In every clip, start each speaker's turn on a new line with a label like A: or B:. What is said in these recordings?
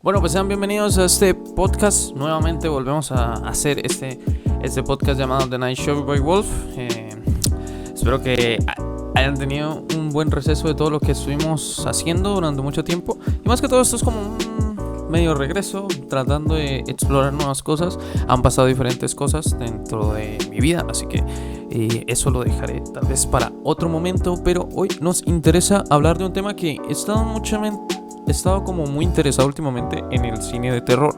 A: Bueno, pues sean bienvenidos a este podcast. Nuevamente volvemos a hacer este podcast llamado The Night Show by Wolf. Espero que hayan tenido un buen receso de todo lo que estuvimos haciendo durante mucho tiempo. Y más que todo, esto es como un medio regreso, tratando de explorar nuevas cosas. Han pasado diferentes cosas dentro de mi vida, así que eso lo dejaré tal vez para otro momento. Pero hoy nos interesa hablar de un tema que he estado como muy interesado últimamente en el cine de terror.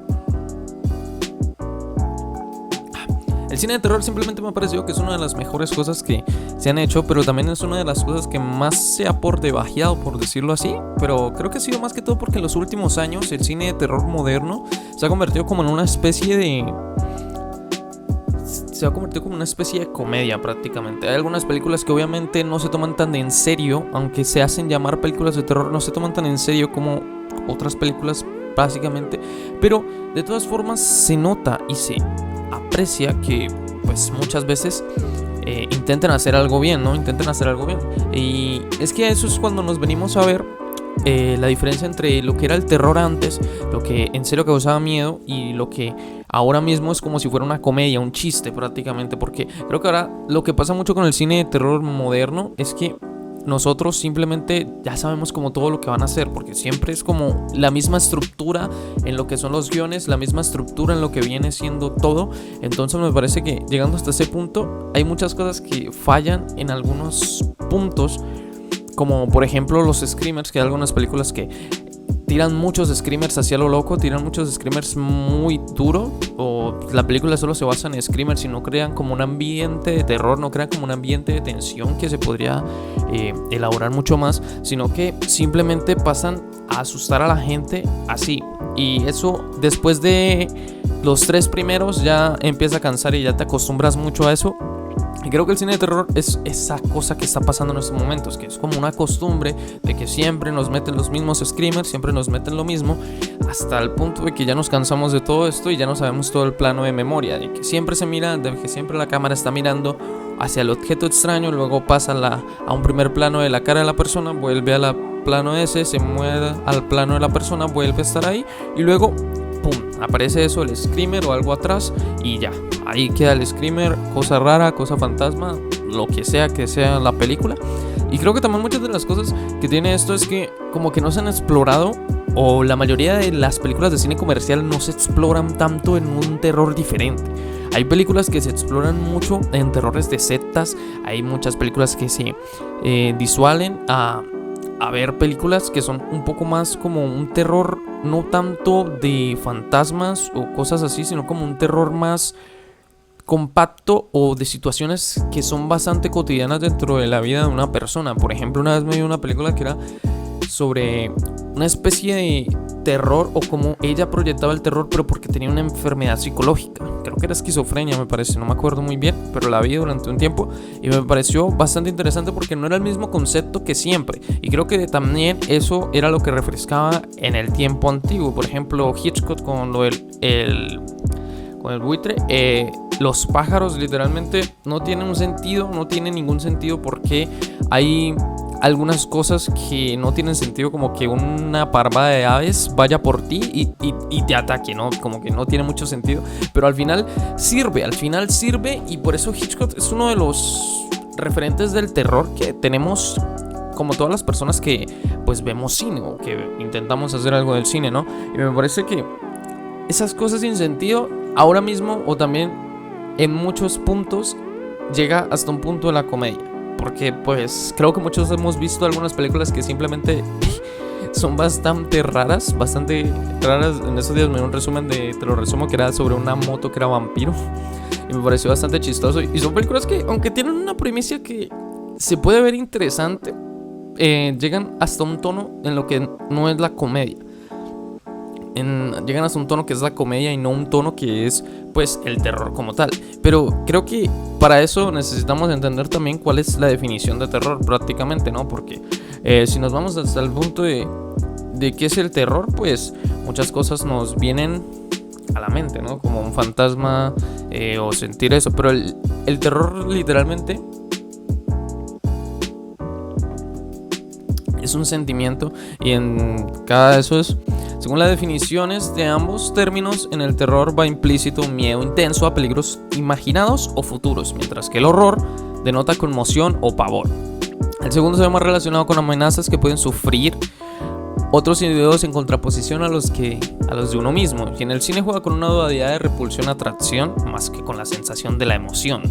A: El cine de terror simplemente me ha parecido que es una de las mejores cosas que se han hecho, pero también es una de las cosas que más se ha por debajeado, por decirlo así. Pero creo que ha sido más que todo porque en los últimos años el cine de terror moderno se ha convertido como en una especie de... Se ha convertido como una especie de comedia prácticamente. Hay algunas películas que obviamente no se toman tan en serio, aunque se hacen llamar películas de terror, no se toman tan en serio como otras películas básicamente. Pero de todas formas se nota y se aprecia que pues muchas veces intentan hacer algo bien, ¿no? Intentan hacer algo bien. Y es que eso es cuando nos venimos a ver la diferencia entre lo que era el terror antes, lo que en serio causaba miedo, y lo que ahora mismo es como si fuera una comedia, un chiste prácticamente. Porque creo que ahora lo que pasa mucho con el cine de terror moderno es que nosotros simplemente ya sabemos como todo lo que van a hacer, porque siempre es como la misma estructura en lo que son los guiones, la misma estructura en lo que viene siendo todo. Entonces me parece que llegando hasta ese punto hay muchas cosas que fallan en algunos puntos, como por ejemplo los screamers, que hay algunas películas que tiran muchos screamers hacia lo loco, tiran muchos screamers muy duro, o la película solo se basa en screamers y no crean como un ambiente de terror, no crean como un ambiente de tensión que se podría elaborar mucho más, sino que simplemente pasan a asustar a la gente así. Y eso después de los 3 primeros ya empieza a cansar y ya te acostumbras mucho a eso. Y creo que el cine de terror es esa cosa que está pasando en estos momentos, que es como una costumbre de que siempre nos meten los mismos screamers, siempre nos meten lo mismo, hasta el punto de que ya nos cansamos de todo esto y ya no sabemos todo el plano de memoria, de que siempre se mira, de que siempre la cámara está mirando hacia el objeto extraño, luego pasa a un primer plano de la cara de la persona, vuelve al plano ese, se mueve al plano de la persona, vuelve a estar ahí y luego ¡pum! Aparece eso, el screamer o algo atrás y ya, ahí queda el screamer, cosa rara, cosa fantasma, lo que sea la película. Y creo que también muchas de las cosas que tiene esto es que como que no se han explorado, o la mayoría de las películas de cine comercial no se exploran tanto en un terror diferente. Hay películas que se exploran mucho en terrores de sectas, hay muchas películas que se disualen a ver películas que son un poco más como un terror no tanto de fantasmas o cosas así, sino como un terror más compacto o de situaciones que son bastante cotidianas dentro de la vida de una persona. Por ejemplo, una vez me vi una película que era sobre una especie de terror, o como ella proyectaba el terror, pero porque tenía una enfermedad psicológica. Creo que era esquizofrenia, me parece, no me acuerdo muy bien, pero la vi durante un tiempo y me pareció bastante interesante porque no era el mismo concepto que siempre. Y creo que también eso era lo que refrescaba en el tiempo antiguo. Por ejemplo, Hitchcock con lo del con el buitre. Los pájaros literalmente no tienen un sentido, no tienen ningún sentido, porque hay algunas cosas que no tienen sentido, como que una parvada de aves vaya por ti y te ataque, ¿no? Como que no tiene mucho sentido, pero al final sirve, y por eso Hitchcock es uno de los referentes del terror que tenemos, como todas las personas que pues vemos cine o que intentamos hacer algo del cine, ¿no? Y me parece que esas cosas sin sentido ahora mismo, o también en muchos puntos, llega hasta un punto de la comedia. Porque pues creo que muchos hemos visto algunas películas que simplemente son bastante raras. En estos días me dio un resumen te lo resumo, que era sobre una moto que era vampiro. Y me pareció bastante chistoso. Y son películas que, aunque tienen una premisa que se puede ver interesante, llegan hasta un tono en lo que no es la comedia. Llegan hasta un tono que es la comedia y no un tono que es pues el terror como tal. Pero creo que para eso necesitamos entender también cuál es la definición de terror prácticamente, ¿no? Porque si nos vamos hasta el punto de qué es el terror, pues muchas cosas nos vienen a la mente, ¿no? Como un fantasma o sentir eso. Pero el terror literalmente es un sentimiento, y en cada de esos Según las definiciones de ambos términos, en el terror va implícito un miedo intenso a peligros imaginados o futuros, mientras que el horror denota conmoción o pavor. El segundo se ve más relacionado con amenazas que pueden sufrir otros individuos en contraposición a los de uno mismo, y en el cine juega con una dualidad de repulsión-atracción más que con la sensación de la emoción.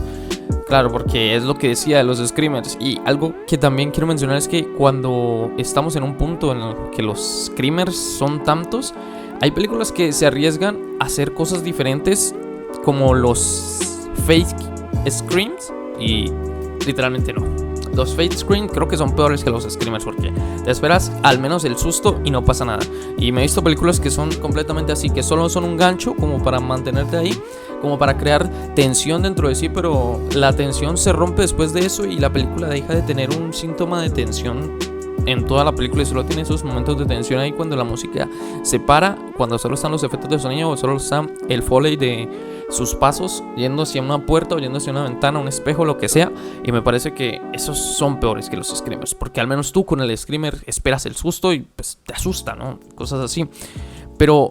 A: Claro, porque es lo que decía de los screamers. Y algo que también quiero mencionar es que cuando estamos en un punto en el que los screamers son tantos, hay películas que se arriesgan a hacer cosas diferentes, como los fake screams, y literalmente no. Los fake screams creo que son peores que los screamers, porque te esperas al menos el susto y no pasa nada. Y me he visto películas que son completamente así, que solo son un gancho como para mantenerte ahí, como para crear tensión dentro de sí, pero la tensión se rompe después de eso y la película deja de tener un síntoma de tensión en toda la película, y solo tiene esos momentos de tensión ahí cuando la música se para, cuando solo están los efectos de sonido o solo está el foley de sus pasos yendo hacia una puerta o yendo hacia una ventana, un espejo, lo que sea. Y me parece que esos son peores que los screamers, porque al menos tú con el screamer esperas el susto y pues te asusta, ¿no? Cosas así. Pero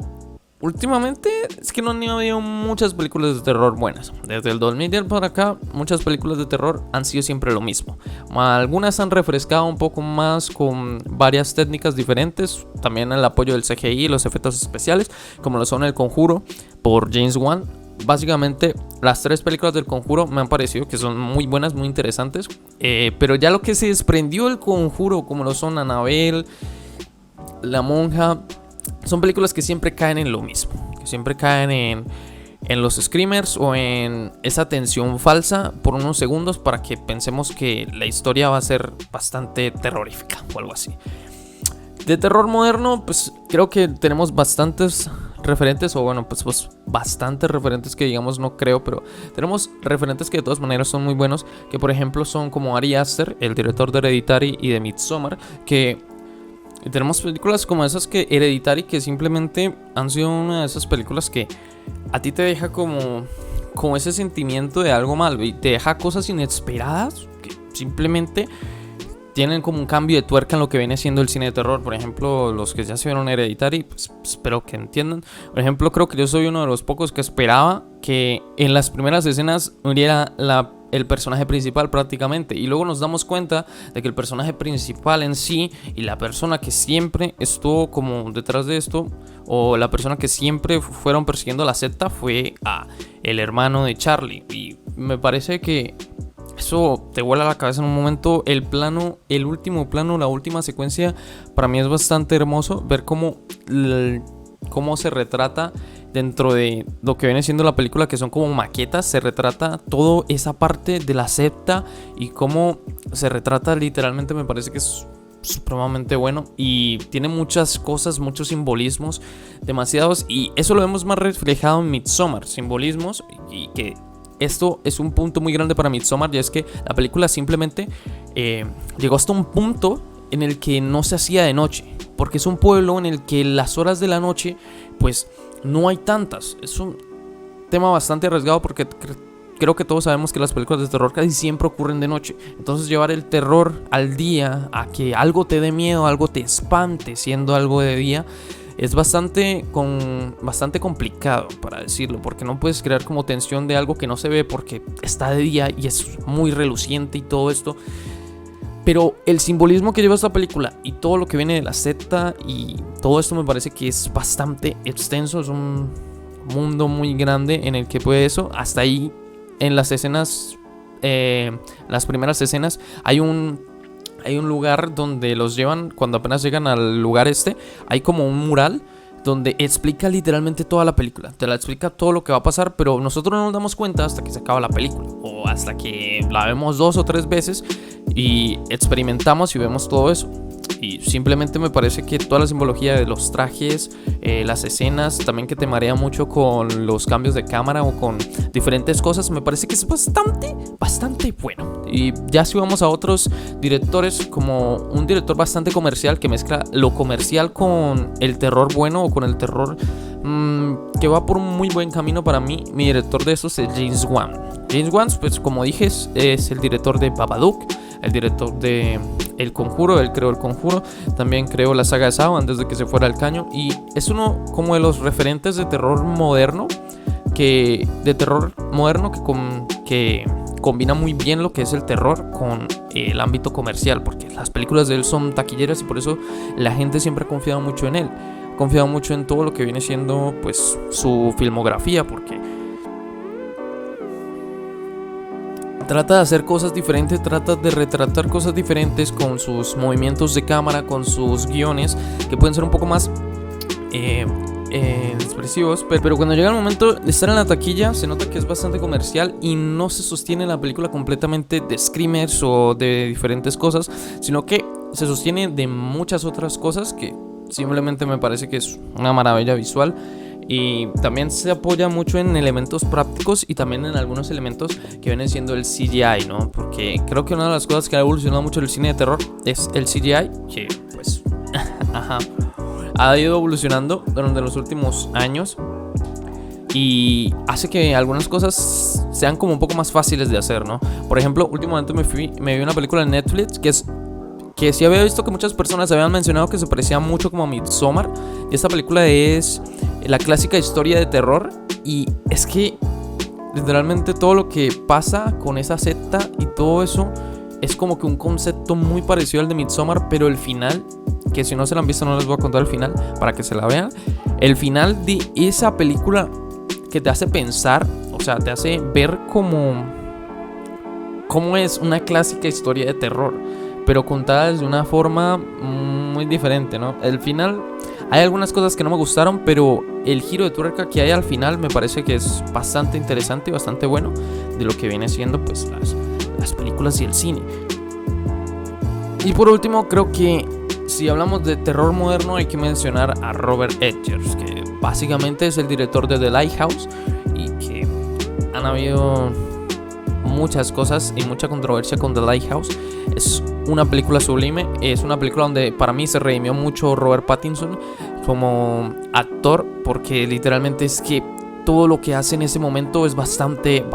A: últimamente es que no han habido muchas películas de terror buenas. Desde el 2010 para acá, muchas películas de terror han sido siempre lo mismo. Algunas han refrescado un poco más con varias técnicas diferentes. También el apoyo del CGI y los efectos especiales, como lo son El Conjuro por James Wan. Básicamente las 3 películas del Conjuro me han parecido que son muy buenas, muy interesantes. Pero ya lo que se desprendió del Conjuro, como lo son Annabelle, La Monja, son películas que siempre caen en lo mismo, que siempre caen en los screamers o en esa tensión falsa por unos segundos para que pensemos que la historia va a ser bastante terrorífica o algo así. De terror moderno, pues creo que tenemos bastantes referentes, o bueno, pues bastantes referentes que digamos no creo, pero tenemos referentes que de todas maneras son muy buenos, que por ejemplo son como Ari Aster, el director de Hereditary y de Midsommar, que tenemos películas como esas que Hereditary, que simplemente han sido una de esas películas que a ti te deja como ese sentimiento de algo malo y te deja cosas inesperadas que simplemente tienen como un cambio de tuerca en lo que viene siendo el cine de terror. Por ejemplo, los que ya se vieron Hereditary, pues espero que entiendan. Por ejemplo, creo que yo soy uno de los pocos que esperaba que en las primeras escenas muriera el personaje principal prácticamente, y luego nos damos cuenta de que el personaje principal en sí y la persona que siempre estuvo como detrás de esto, o la persona que siempre fueron persiguiendo a la secta, fue el hermano de Charlie. Y me parece que eso te vuela la cabeza en un momento. El último plano, la última secuencia, para mí es bastante hermoso ver cómo se retrata dentro de lo que viene siendo la película, que son como maquetas. Se retrata toda esa parte de la secta y cómo se retrata literalmente. Me parece que es supremamente bueno y tiene muchas cosas, muchos simbolismos, demasiados, y eso lo vemos más reflejado en Midsommar, simbolismos, y que esto es un punto muy grande para Midsommar, y es que la película simplemente llegó hasta un punto en el que no se hacía de noche, porque es un pueblo en el que las horas de la noche pues no hay tantas. Es un tema bastante arriesgado porque creo que todos sabemos que las películas de terror casi siempre ocurren de noche. Entonces llevar el terror al día, a que algo te dé miedo, algo te espante siendo algo de día, es bastante complicado, para decirlo, porque no puedes crear como tensión de algo que no se ve porque está de día y es muy reluciente y todo esto. Pero el simbolismo que lleva esta película y todo lo que viene de la secta y todo esto me parece que es bastante extenso. Es un mundo muy grande en el que puede eso. Hasta ahí en las escenas, las primeras escenas, hay un lugar donde los llevan. Cuando apenas llegan al lugar hay como un mural donde explica literalmente toda la película. Te la explica todo lo que va a pasar, pero nosotros no nos damos cuenta hasta que se acaba la película, o hasta que la vemos 2 o 3 veces y experimentamos y vemos todo eso. Y simplemente me parece que toda la simbología de los trajes, las escenas, también que te marea mucho con los cambios de cámara o con diferentes cosas, me parece que es bastante bueno. Y ya si vamos a otros directores, como un director bastante comercial que mezcla lo comercial con el terror bueno, o con el terror que va por un muy buen camino para mí. Mi director de estos es James Wan. James Wan, pues como dije, es el director de Babadook, el director de El Conjuro. Él creó El Conjuro, también creó la saga de Saw antes de que se fuera al caño, y es uno como de los referentes de terror moderno que combina muy bien lo que es el terror con el ámbito comercial, porque las películas de él son taquilleras y por eso la gente siempre ha confiado mucho en él, ha confiado mucho en todo lo que viene siendo pues su filmografía, porque trata de hacer cosas diferentes, trata de retratar cosas diferentes con sus movimientos de cámara, con sus guiones que pueden ser un poco más expresivos, pero cuando llega el momento de estar en la taquilla se nota que es bastante comercial y no se sostiene la película completamente de screamers o de diferentes cosas, sino que se sostiene de muchas otras cosas que simplemente me parece que es una maravilla visual. Y también se apoya mucho en elementos prácticos y también en algunos elementos que vienen siendo el CGI, ¿no? Porque creo que una de las cosas que ha evolucionado mucho el cine de terror es el CGI, que pues ha ido evolucionando durante los últimos años y hace que algunas cosas sean como un poco más fáciles de hacer, ¿no? Por ejemplo, últimamente me vi una película en Netflix que sí había visto que muchas personas habían mencionado que se parecía mucho como a Midsommar, y esta película es la clásica historia de terror, y es que literalmente todo lo que pasa con esa secta y todo eso es como que un concepto muy parecido al de Midsommar, pero el final, que si no se la han visto no les voy a contar el final para que se la vean, el final de esa película que te hace pensar, o sea, te hace ver cómo es una clásica historia de terror, pero contada de una forma muy diferente, ¿no? El final, hay algunas cosas que no me gustaron, pero el giro de tuerca que hay al final me parece que es bastante interesante y bastante bueno de lo que viene siendo pues las películas y el cine. Y por último, creo que si hablamos de terror moderno hay que mencionar a Robert Eggers, que básicamente es el director de The Lighthouse, y que han habido muchas cosas y mucha controversia con The Lighthouse. Es una película sublime, es una película donde para mí se redimió mucho Robert Pattinson como actor, porque literalmente es que todo lo que hace en ese momento es bastante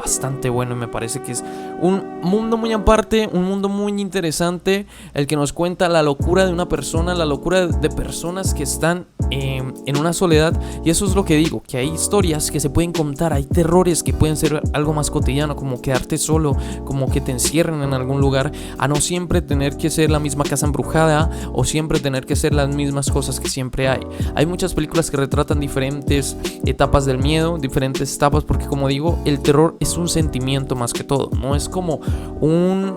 A: bueno, y me parece que es un mundo muy aparte, un mundo muy interesante, el que nos cuenta la locura de una persona, la locura de personas que están en una soledad. Y eso es lo que digo, que hay historias que se pueden contar, hay terrores que pueden ser algo más cotidiano, como quedarte solo, como que te encierren en algún lugar, a no siempre tener que ser la misma casa embrujada o siempre tener que ser las mismas cosas que siempre hay. Hay muchas películas que retratan diferentes etapas del miedo, diferentes etapas, porque como digo, el terror es un sentimiento más que todo, no es como un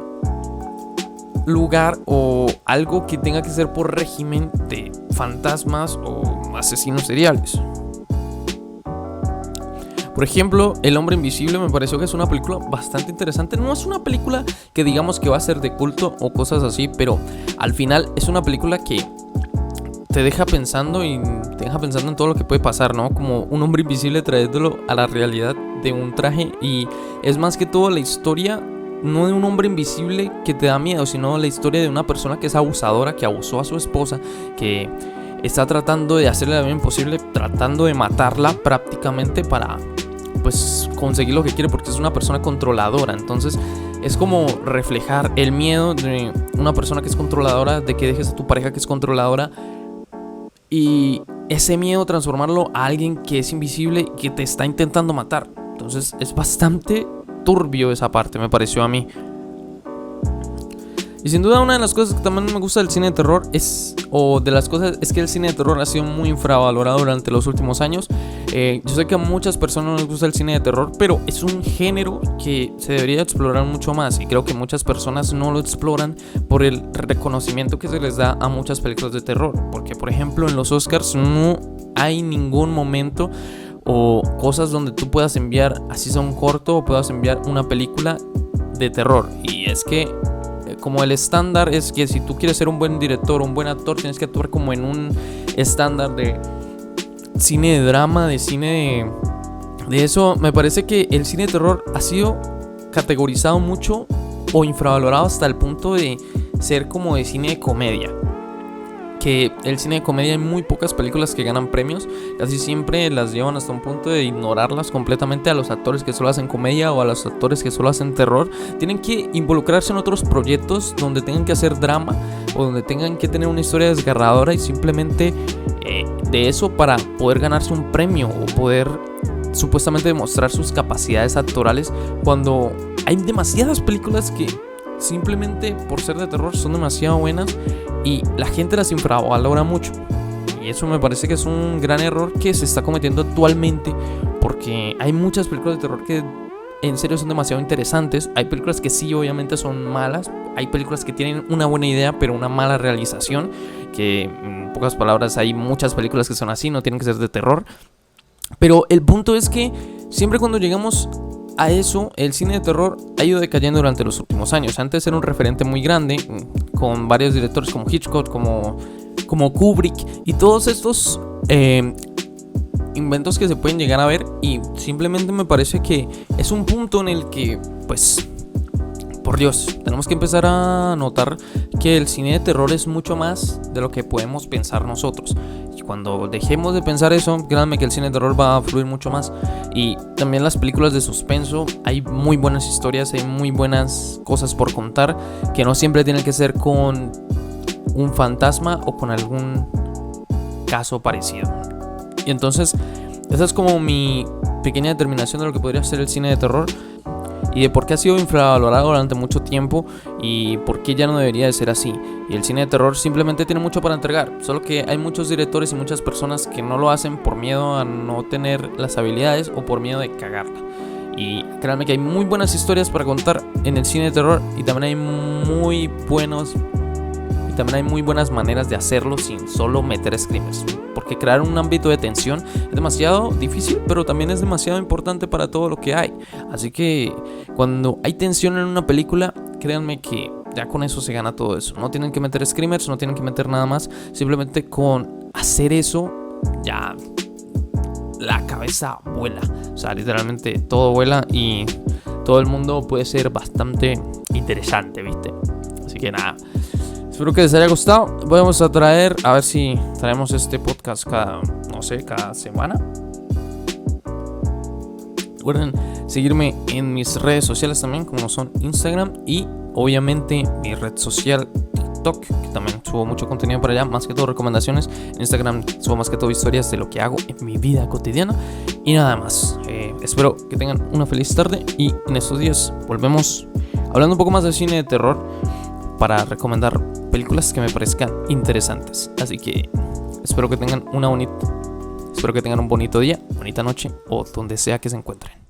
A: lugar o algo que tenga que ser por régimen de fantasmas o asesinos seriales. Por ejemplo, El Hombre Invisible me pareció que es una película bastante interesante. No es una película que digamos que va a ser de culto o cosas así, pero al final es una película que te deja pensando y te deja pensando en todo lo que puede pasar, ¿no? Como un hombre invisible trayéndolo a la realidad de un traje, y es más que todo la historia no de un hombre invisible que te da miedo, sino la historia de una persona que es abusadora, que abusó a su esposa, que está tratando de hacerle la vida imposible, tratando de matarla prácticamente para pues conseguir lo que quiere, porque es una persona controladora. Entonces es como reflejar el miedo de una persona que es controladora, de que dejes a tu pareja que es controladora, y ese miedo transformarlo a alguien que es invisible y que te está intentando matar. Entonces es bastante turbio esa parte, me pareció a mí. Y sin duda una de las cosas que también me gusta del cine de terror es que el cine de terror ha sido muy infravalorado durante los últimos años. Yo sé que a muchas personas no les gusta el cine de terror, pero es un género que se debería explorar mucho más, y creo que muchas personas no lo exploran por el reconocimiento que se les da a muchas películas de terror. Porque por ejemplo en los Oscars no hay ningún momento o cosas donde tú puedas enviar, así sea un corto, o puedas enviar una película de terror. Y es que como el estándar es que si tú quieres ser un buen director, un buen actor, tienes que actuar como en un estándar de cine de drama, de cine de eso. Me parece que el cine de terror ha sido categorizado mucho o infravalorado hasta el punto de ser como de cine de comedia. que el cine de comedia hay muy pocas películas que ganan premios. Casi siempre las llevan hasta un punto de ignorarlas completamente a los actores que solo hacen comedia o a los actores que solo hacen terror. Tienen que involucrarse en otros proyectos donde tengan que hacer drama o donde tengan que tener una historia desgarradora y simplemente de eso para poder ganarse un premio o poder supuestamente demostrar sus capacidades actorales, cuando hay demasiadas películas que simplemente por ser de terror son demasiado buenas y la gente las infravalora mucho. Y eso me parece que es un gran error que se está cometiendo actualmente, porque hay muchas películas de terror que en serio son demasiado interesantes. Hay películas que sí, obviamente son malas. Hay películas que tienen una buena idea pero una mala realización, que en pocas palabras hay muchas películas que son así, no tienen que ser de terror. Pero el punto es que siempre cuando llegamos a eso, el cine de terror ha ido decayendo durante los últimos años. Antes era un referente muy grande, con varios directores como Hitchcock, como Kubrick y todos estos inventos que se pueden llegar a ver. Y simplemente me parece que es un punto en el que, pues, por Dios, tenemos que empezar a notar que el cine de terror es mucho más de lo que podemos pensar nosotros. Y cuando dejemos de pensar eso, créanme que el cine de terror va a fluir mucho más. Y también las películas de suspenso, hay muy buenas historias, hay muy buenas cosas por contar, que no siempre tienen que ser con un fantasma o con algún caso parecido. Y entonces, esa es como mi pequeña determinación de lo que podría ser el cine de terror y de por qué ha sido infravalorado durante mucho tiempo y por qué ya no debería de ser así. Y el cine de terror simplemente tiene mucho para entregar, solo que hay muchos directores y muchas personas que no lo hacen por miedo a no tener las habilidades o por miedo de cagarla. Y créanme que hay muy buenas historias para contar en el cine de terror, y también hay muy buenas maneras de hacerlo sin solo meter screamers, porque crear un ámbito de tensión es demasiado difícil, pero también es demasiado importante para todo lo que hay. Así que cuando hay tensión en una película, créanme que ya con eso se gana todo eso. No tienen que meter screamers, no tienen que meter nada más. Simplemente con hacer eso, ya la cabeza vuela. O sea, literalmente todo vuela y todo el mundo puede ser bastante interesante, ¿viste? Así que nada, espero que les haya gustado. Vamos a traer, a ver si traemos este podcast cada semana. Recuerden seguirme en mis redes sociales también, como son Instagram y obviamente mi red social TikTok, que también subo mucho contenido para allá, más que todo recomendaciones. En Instagram subo más que todo historias de lo que hago en mi vida cotidiana. Y nada más, espero que tengan una feliz tarde y en estos días volvemos hablando un poco más de cine de terror para recomendar películas que me parezcan interesantes. Así que espero que tengan un bonito día, bonita noche o donde sea que se encuentren.